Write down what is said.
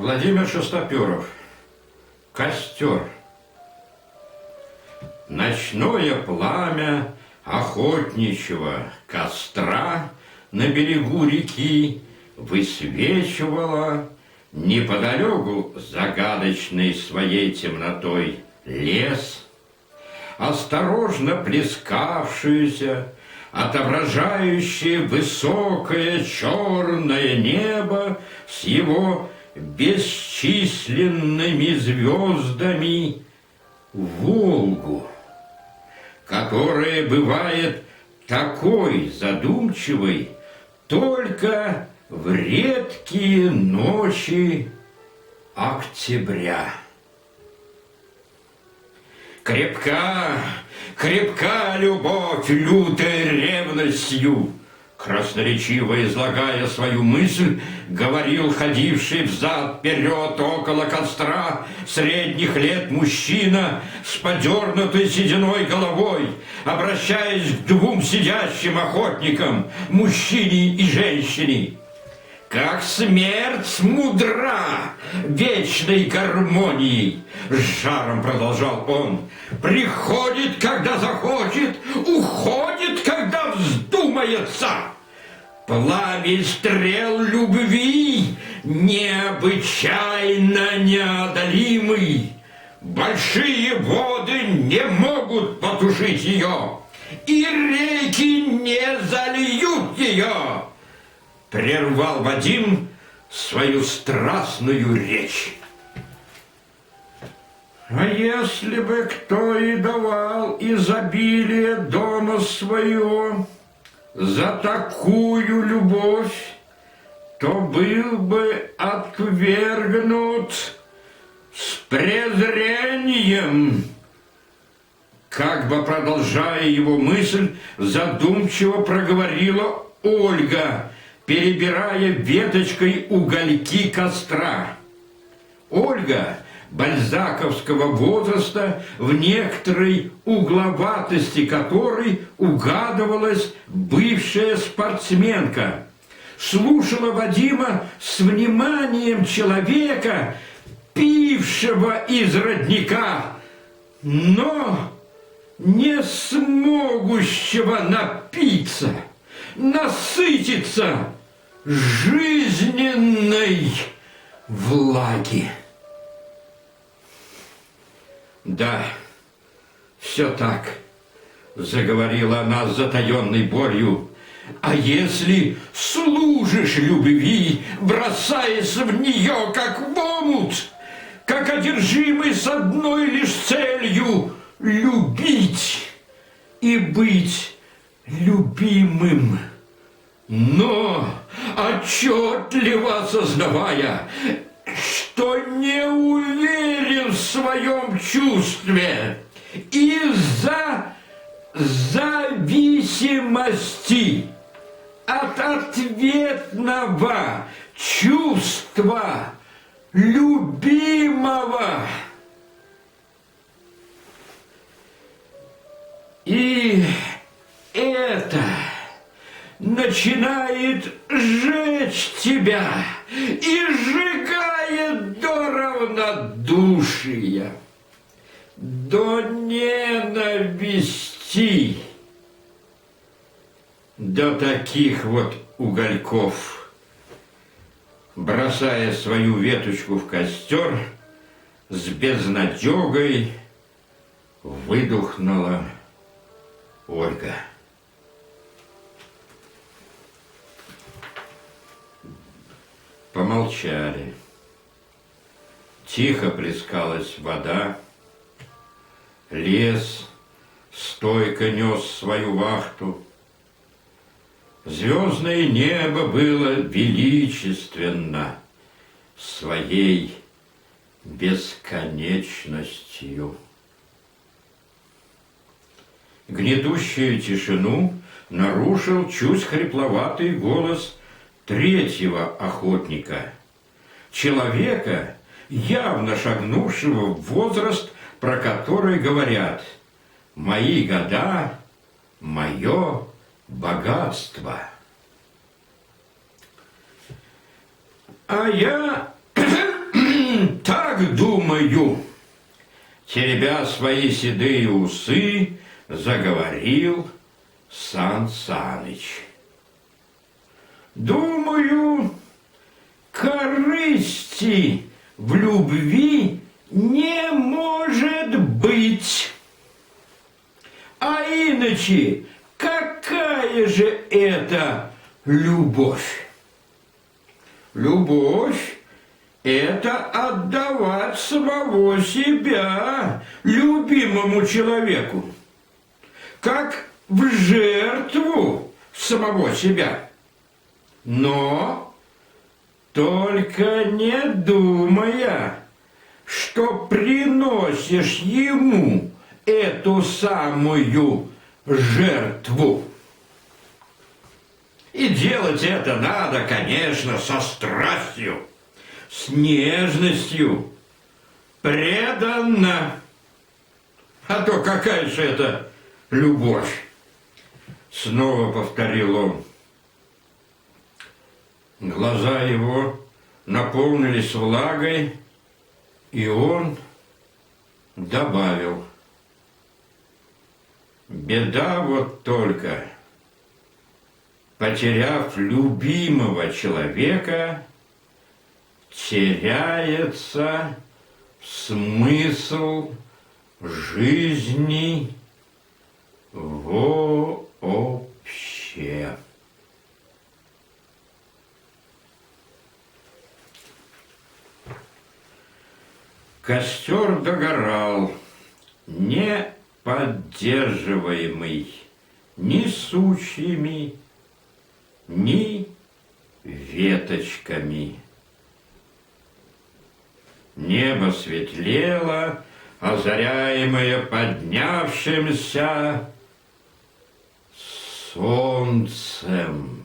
Владимир Шестоперов. Костер. Ночное пламя охотничьего костра на берегу реки высвечивало неподалеку загадочной своей темнотой лес, осторожно плескавшуюся, отображающее высокое черное небо с его бесчисленными звездами, Волгу, которая бывает такой задумчивой только в редкие ночи октября. Крепка, крепка любовь, лютой ревностью, красноречиво излагая свою мысль, говорил ходивший взад-вперед около костра средних лет мужчина с подернутой сединой головой, обращаясь к двум сидящим охотникам, мужчине и женщине. Как смерть мудра вечной гармонией, с жаром продолжал он, приходит, когда захочет, уходит, когда вздумается. Пламя стрел любви необычайно неодолимый. Большие воды не могут потушить ее, и реки не зальют ее. Прервал Вадим свою страстную речь. А если бы кто и давал изобилие дома своего за такую любовь, то был бы отвергнут с презрением. Как бы продолжая его мысль, задумчиво проговорила Ольга, перебирая веточкой угольки костра. Ольга бальзаковского возраста, в некоторой угловатости которой угадывалась бывшая спортсменка, слушала Вадима с вниманием человека, пившего из родника, но не смогущего напиться, насытиться жизненной влаги. Да, все так, заговорила она с затаенной болью. А если служишь любви, бросаясь в нее, как в омут, как одержимый с одной лишь целью — любить и быть любимым, но отчетливо осознавая, что не уверен в своем чувстве из-за зависимости от ответного чувства любимого. И это начинает жечь тебя и сжигает до равнодушия, до ненависти, до таких вот угольков. Бросая свою веточку в костер, с безнадегой выдохнула Ольга. Помолчали. Тихо плескалась вода. Лес стойко нес свою вахту. Звездное небо было величественно своей бесконечностью. Гнетущую тишину нарушил чуть хрипловатый голос третьего охотника, человека, явно шагнувшего в возраст, про который говорят: «Мои года, мое богатство». А я Так думаю, теребя свои седые усы, заговорил Сан Саныч. Думаю, корысти в любви не может быть. А иначе какая же это любовь? Любовь – это отдавать самого себя любимому человеку, как в жертву самого себя. Но только не думая, что приносишь ему эту самую жертву. И делать это надо, конечно, со страстью, с нежностью, преданно. А то какая же это любовь? Снова повторил он. Глаза его наполнились влагой, и он добавил. Беда вот только, потеряв любимого человека, теряется смысл жизни вообще. Костер догорал, не поддерживаемый ни сучьями, ни веточками. Небо светлело, озаряемое поднявшимся солнцем.